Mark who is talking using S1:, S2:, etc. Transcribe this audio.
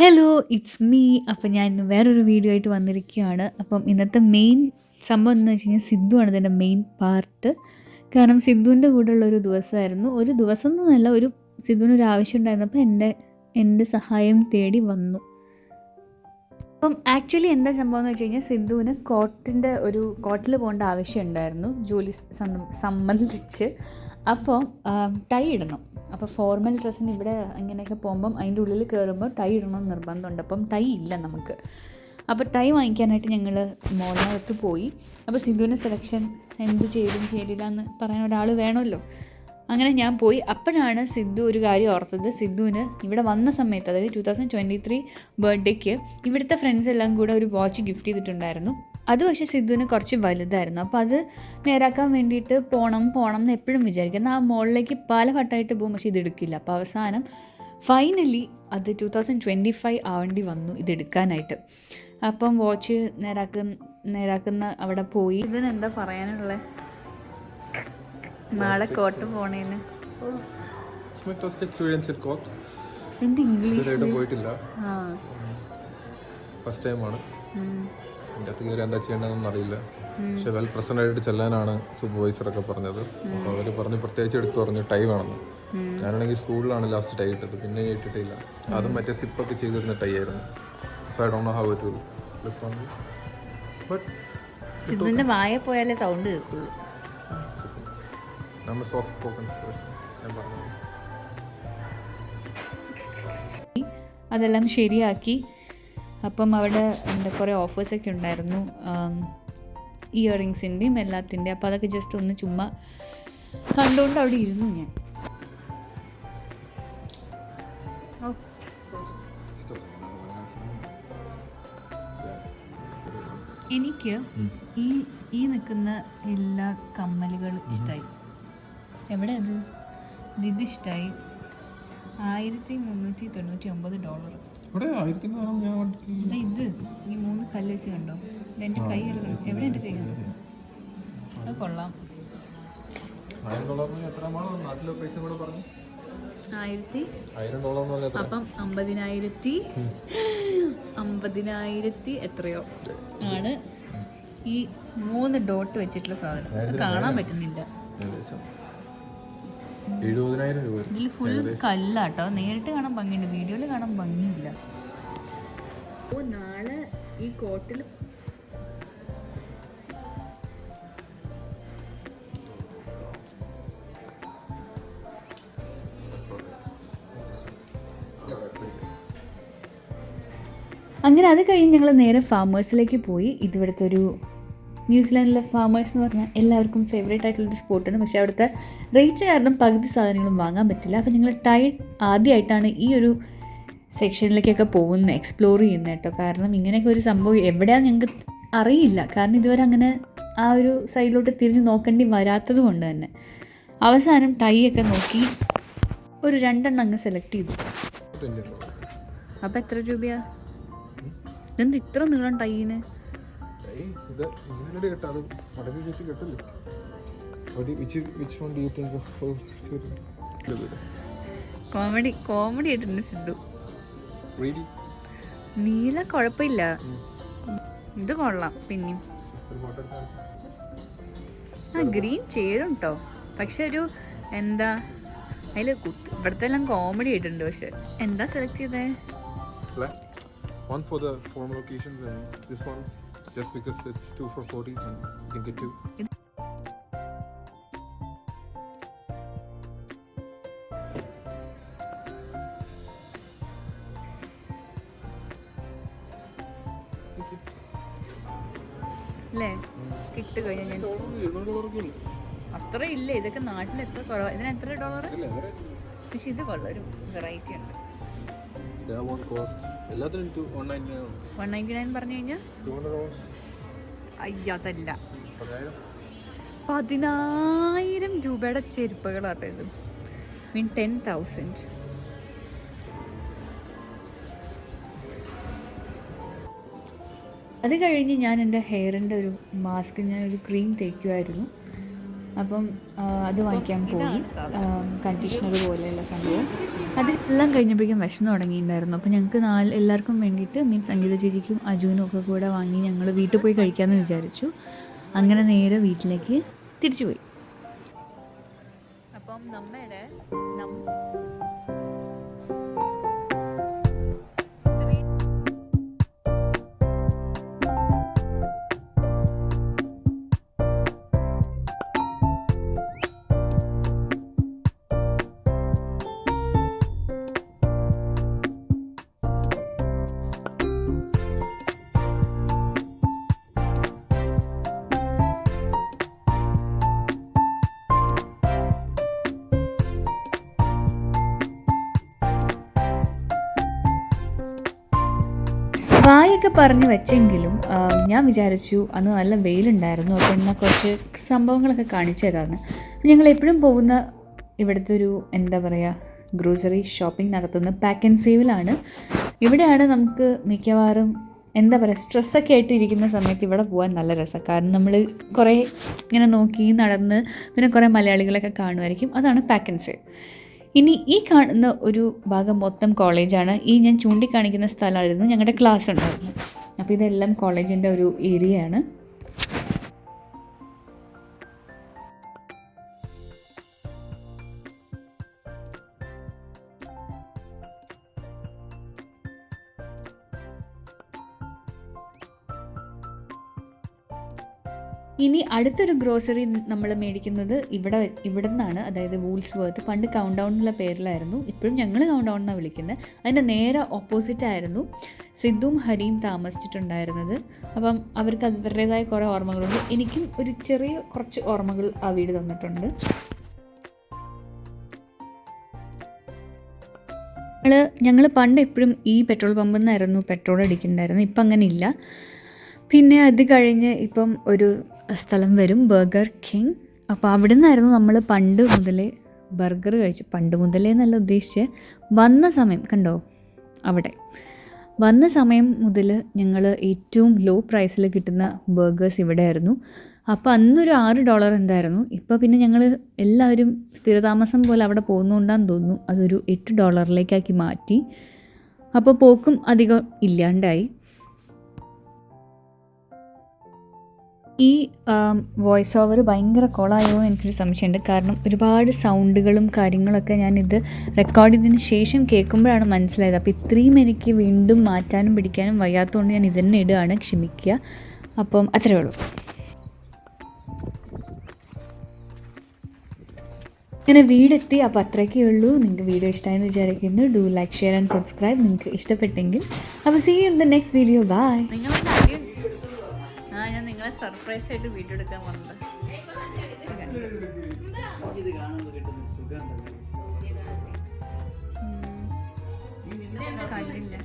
S1: Hello it's me. അപ്പം ഞാൻ ഇന്ന് വേറൊരു വീഡിയോ ആയിട്ട് വന്നിരിക്കുകയാണ്. അപ്പം ഇന്നത്തെ മെയിൻ സംഭവം എന്ന് വെച്ച് കഴിഞ്ഞാൽ സിദ്ധുവാണ് ഇതിൻ്റെ മെയിൻ പാർട്ട്. കാരണം സിദ്ധുവിൻ്റെ കൂടെയുള്ളൊരു ദിവസമായിരുന്നു. ഒരു ദിവസം എന്നല്ല, സിദ്ധുവിനൊരു ആവശ്യം ഉണ്ടായിരുന്നപ്പോൾ എൻ്റെ സഹായം തേടി വന്നു. അപ്പം ആക്ച്വലി എന്താ സംഭവം എന്ന് വെച്ച് കഴിഞ്ഞാൽ സിദ്ധുവിന് കോർട്ടിൽ പോകേണ്ട ആവശ്യം ഉണ്ടായിരുന്നു ജോലി സംബന്ധിച്ച്. അപ്പോൾ ടൈ ഇടണം. അപ്പോൾ ഫോർമൽ ഡ്രസ്സിന് ഇവിടെ ഇങ്ങനെയൊക്കെ പോകുമ്പം അതിൻ്റെ ഉള്ളിൽ കയറുമ്പോൾ ടൈ ഇടണമെന്ന് നിർബന്ധമുണ്ട്. അപ്പം ടൈ ഇല്ല നമുക്ക്. അപ്പോൾ ടൈ വാങ്ങിക്കാനായിട്ട് ഞങ്ങൾ മോളിനകത്ത് പോയി. അപ്പോൾ സിദ്ധുവിൻ്റെ സെലക്ഷൻ എന്ത് ചെയ്തും ചെയ്തില്ല എന്ന് പറയാൻ ഒരാൾ വേണമല്ലോ. അങ്ങനെ ഞാൻ പോയി. അപ്പോഴാണ് സിദ്ധു ഒരു കാര്യം ഓർത്തത്. സിദ്ധുവിന് ഇവിടെ വന്ന സമയത്ത്, അതായത് 2023 ബർത്ത്ഡേക്ക് ഇവിടുത്തെ ഫ്രണ്ട്സ് എല്ലാം കൂടെ ഒരു വാച്ച് ഗിഫ്റ്റ് ചെയ്തിട്ടുണ്ടായിരുന്നു. അത് പക്ഷേ സിദ്ധുവിന് കുറച്ച് വലുതായിരുന്നു. അപ്പോൾ അത് നേരാക്കാൻ വേണ്ടിയിട്ട് പോകണം എന്ന് എപ്പോഴും വിചാരിക്കും. എന്നാൽ ആ മോളിലേക്ക് പല വട്ടമായിട്ട് പോകും, പക്ഷേ ഇതെടുക്കില്ല. അപ്പോൾ അവസാനം ഫൈനലി അത് 2025 ആവേണ്ടി വന്നു ഇതെടുക്കാനായിട്ട്. അപ്പം വാച്ച് നേരാക്കുന്ന അവിടെ പോയി. ഇതിനെന്താ പറയാനുള്ളത്? നാളെ കോട്ട് പോണേന് എന്ത് ഇംഗ്ലീഷ്
S2: പോയിട്ടില്ല. ഫസ്റ്റ് ടൈമാണ്. എൻ്റെ അകത്ത് കയറി എന്താ ചെയ്യേണ്ടതെന്നൊന്നും അറിയില്ല. പക്ഷെ വെൽ പ്രസന്റ് ആയിട്ട് ചെല്ലാനാണ് സൂപ്പർവൈസറൊക്കെ പറഞ്ഞത്. അപ്പോൾ അവർ പറഞ്ഞ് പ്രത്യേകിച്ച് എടുത്ത് പറഞ്ഞു ടൈ വേണമെന്ന്. ഞാനാണെങ്കിൽ സ്കൂളിലാണ് ലാസ്റ്റ് ടൈ ഇട്ടത്, പിന്നെ ഇട്ടിട്ടില്ല. അതും മറ്റേ സിപ്പൊക്കെ ചെയ്തിരുന്ന ടൈ ആയിരുന്നു. So I don't know how it will look on me. But
S1: സിദ്ധുവിന്റെ വായ പോയാലേ സൗണ്ട് കേൾക്കുള്ളൂ.
S2: നമ്മൾ സോഫ്റ്റ് സ്പോക്കൺ പേഴ്സൺ, ഞാൻ പറഞ്ഞു.
S1: അതെല്ലാം ശരിയാക്കി. അപ്പം അവിടെ കുറേ ഓഫേഴ്സൊക്കെ ഉണ്ടായിരുന്നു, ഇയറിങ്സിൻ്റെയും എല്ലാത്തിൻ്റെയും. അപ്പോൾ അതൊക്കെ ജസ്റ്റ് ഒന്ന് ചുമ്മാ കണ്ടുകൊണ്ട് അവിടെ ഇരുന്നു ഞാൻ. എനിക്ക് ഈ നിൽക്കുന്ന എല്ലാ കമ്മലുകളും ഇഷ്ടമായി. എവിടെ അത്? ഇത് ഇഷ്ടമായി. $1399. ഇത് ഈ 3 കല്ല് വെച്ച് കണ്ടോ? എൻ്റെ കൈ എവിടെ? എൻ്റെ കൈ അത് കൊള്ളാം. 1000 അപ്പം 50,000 എത്രയോ ആണ് ഈ 3 ഡോട്ട് വെച്ചിട്ടുള്ള സാധനം. കാണാൻ പറ്റുന്നില്ല.
S2: 70,000 രൂപ.
S1: ഇതിൽ ഫുൾ കല്ലാട്ടോ. നേരിട്ട് കാണാൻ ഭംഗിയുണ്ട്, വീഡിയോയിൽ കാണാൻ ഭംഗിയില്ല. നാളെ ഈ കോട്ടിൽ അങ്ങനെ അത് കഴിഞ്ഞ് ഞങ്ങൾ നേരെ ഫാമേഴ്സിലേക്ക് പോയി. ഇതിവിടുത്തെ ഒരു ന്യൂസിലാൻഡിലെ ഫാമേഴ്സ് എന്ന് പറഞ്ഞാൽ എല്ലാവർക്കും ഫേവറേറ്റ് ആയിട്ടുള്ളൊരു സ്പോട്ടാണ്. പക്ഷേ അവിടുത്തെ റേറ്റ് കാരണം പകുതി സാധനങ്ങളും വാങ്ങാൻ പറ്റില്ല. അപ്പോൾ ഞങ്ങൾ ആദ്യമായിട്ടാണ് ഈ ഒരു സെക്ഷനിലേക്കൊക്കെ പോകുന്നത്, എക്സ്പ്ലോർ ചെയ്യുന്നത് കേട്ടോ. കാരണം ഇങ്ങനെയൊക്കെ ഒരു സംഭവം എവിടെയാണെന്ന് ഞങ്ങൾക്ക് അറിയില്ല. കാരണം ഇതുവരെ അങ്ങനെ ആ ഒരു സൈഡിലോട്ട് തിരിഞ്ഞ് നോക്കേണ്ടി വരാത്തത് കൊണ്ട് തന്നെ അവസാനം ടൈ ഒക്കെ നോക്കി ഒരു 2 അങ്ങ് സെലക്ട് ചെയ്തു. അപ്പോൾ എത്ര രൂപയാ? ഇതെന്ത് ഇത്ര നീളം ടൈന്? കോമഡി ആയിട്ടുണ്ട് സിദ്ധു. നീല കുഴപ്പമില്ല, ഇത് കൊള്ളാം. പിന്നെയും ഗ്രീൻ ചേരും കേട്ടോ. പക്ഷെ ഒരു എന്താ അതിൽ ഇവിടുത്തെ എല്ലാം കോമഡി ആയിട്ടുണ്ട്. പക്ഷെ എന്താ സെലക്ട് ചെയ്തേ?
S2: One for the formal occasions and this one just because it's 2 for 40 and you can get 2.
S1: അല്ലേ കിട്ടു കഴിഞ്ഞാൽ അത്ര ഇല്ല. ഇതൊക്കെ നാട്ടിൽ എത്ര കുറവാണ്. ഇതിന് എത്ര $? പക്ഷെ ഇത് കൊള്ളാം, ഒരു വെറൈറ്റി ഉണ്ട്. 199 പറഞ്ഞു കഴിഞ്ഞാൽ അയ്യതല്ല, 10,000 രൂപയുടെ ചെരുപ്പുകളാട്ടോ ഇത്. 10,000. അത് കഴിഞ്ഞ് ഞാൻ എൻ്റെ ഹെയറിൻ്റെ ഒരു മാസ്ക്, ഞാനൊരു ക്രീം തേക്കുമായിരുന്നു. അപ്പം അത് വാങ്ങിക്കാൻ പോയി. കണ്ടീഷണർ പോലെയുള്ള സംഭവം. അതെല്ലാം കഴിഞ്ഞപ്പോഴേക്കും വിശന്ന് തുടങ്ങിയിട്ടുണ്ടായിരുന്നു. അപ്പോൾ ഞങ്ങൾക്ക് എല്ലാവർക്കും വേണ്ടിയിട്ട് മീൻസ് സംഗീത ചേച്ചിക്കും അജുവിനും ഒക്കെ കൂടെ വാങ്ങി ഞങ്ങൾ വീട്ടിൽ പോയി കഴിക്കാമെന്ന് വിചാരിച്ചു. അങ്ങനെ നേരെ വീട്ടിലേക്ക് തിരിച്ചു പോയി. അപ്പം നമ്മുടെ വായൊക്കെ പറഞ്ഞ് വെച്ചെങ്കിലും ഞാൻ വിചാരിച്ചു അന്ന് നല്ല വെയിലുണ്ടായിരുന്നു. അപ്പോൾ എന്നാൽ കുറച്ച് സംഭവങ്ങളൊക്കെ കാണിച്ചു തരാമെന്ന്. ഞങ്ങൾ എപ്പോഴും പോകുന്ന ഇവിടുത്തെ ഒരു എന്താ പറയുക ഗ്രോസറി ഷോപ്പിംഗ് നടത്തുന്നത് പാക്ക് ആൻഡ് സേവിലാണ്. ഇവിടെയാണ് നമുക്ക് മിക്കവാറും എന്താ പറയുക സ്ട്രെസ്സൊക്കെ ആയിട്ട് ഇരിക്കുന്ന സമയത്ത് ഇവിടെ പോകാൻ നല്ല രസമാണ്. കാരണം നമ്മൾ കുറേ ഇങ്ങനെ നോക്കി നടന്ന് പിന്നെ കുറേ മലയാളികളൊക്കെ കാണുമായിരിക്കും. അതാണ് പാക്ക് ആൻഡ് സേവ്. ഇനി ഈ കാണുന്ന ഒരു ഭാഗം മൊത്തം കോളേജാണ്. ഈ ഞാൻ ചൂണ്ടിക്കാണിക്കുന്ന സ്ഥലമായിരുന്നു ഞങ്ങളുടെ ക്ലാസ് ഉണ്ടായിരുന്നു. അപ്പോൾ ഇതെല്ലാം കോളേജിൻ്റെ ഒരു ഏരിയയാണ്. ഇനി അടുത്തൊരു ഗ്രോസറി നമ്മൾ മേടിക്കുന്നത് ഇവിടെ നിന്നാണ്. അതായത് വൂൾസ്വർത്ത്. പണ്ട് കൗണ്ട് ഡൗൺ എന്നുള്ള പേരിലായിരുന്നു. ഇപ്പോഴും ഞങ്ങൾ കൗണ്ട് ഡൗൺ എന്നാണ് വിളിക്കുന്നത്. അതിൻ്റെ നേരെ ഓപ്പോസിറ്റായിരുന്നു സിദ്ധുവും ഹരിയും താമസിച്ചിട്ടുണ്ടായിരുന്നത്. അപ്പം അവർക്ക് അവരുടേതായ കുറേ ഓർമ്മകളുണ്ട്. എനിക്കും ഒരു ചെറിയ കുറച്ച് ഓർമ്മകൾ ആ വീട് തന്നിട്ടുണ്ട്. ഞങ്ങൾ പണ്ട് എപ്പോഴും ഈ പെട്രോൾ പമ്പിൽ നിന്നായിരുന്നു പെട്രോൾ അടിക്കുന്നുണ്ടായിരുന്നു. ഇപ്പം അങ്ങനെ ഇല്ല. പിന്നെ അത് കഴിഞ്ഞ് ഇപ്പം ഒരു സ്ഥലം വരും ബർഗർ കിങ്. അപ്പോൾ അവിടെ നിന്നായിരുന്നു നമ്മൾ പണ്ട് മുതലേ ബർഗർ കഴിച്ചു. പണ്ട് മുതലേ എന്നല്ല ഉദ്ദേശിച്ച് വന്ന സമയം കണ്ടോ, അവിടെ വന്ന സമയം മുതൽ ഞങ്ങൾ ഏറ്റവും ലോ പ്രൈസിൽ കിട്ടുന്ന ബർഗേഴ്സ് ഇവിടെ ആയിരുന്നു. അപ്പോൾ അന്നൊരു $6 എന്തായിരുന്നു. ഇപ്പോൾ പിന്നെ ഞങ്ങൾ എല്ലാവരും സ്ഥിരതാമസം പോലെ അവിടെ പോകുന്നുകൊണ്ടാന്ന് തോന്നുന്നു അതൊരു $8 മാറ്റി. അപ്പോൾ പോക്കും അധികം ഇല്ലാണ്ടായി. ഈ വോയിസ് ഓവർ ഭയങ്കര കോളായോ എന്ന് എനിക്കൊരു സംശയമുണ്ട്. കാരണം ഒരുപാട് സൗണ്ടുകളും കാര്യങ്ങളൊക്കെ ഞാനിത് റെക്കോർഡ് ചെയ്തതിന് ശേഷം കേൾക്കുമ്പോഴാണ് മനസ്സിലായത്. അപ്പോൾ ഇത്രയും എനിക്ക് വീണ്ടും മാറ്റാനും പിടിക്കാനും വയ്യാത്തതുകൊണ്ട് ഞാൻ ഇതന്നെ ഇടുകയാണ്. ക്ഷമിക്കുക. അപ്പം അത്രയേ ഉള്ളൂ. ഇങ്ങനെ വീടെത്തി. അപ്പോൾ അത്രയൊക്കെ ഉള്ളൂ. നിങ്ങൾക്ക് വീഡിയോ ഇഷ്ടമായെന്ന് വിചാരിക്കുന്നു. Do like, share and subscribe നിങ്ങൾക്ക് ഇഷ്ടപ്പെട്ടെങ്കിൽ. അപ്പോൾ see you in the next video. Bye. ഞാൻ നിങ്ങളെ സർപ്രൈസ് ആയിട്ട് വീഡിയോ എടുക്കാൻ വന്നത്. കണ്ടില്ല.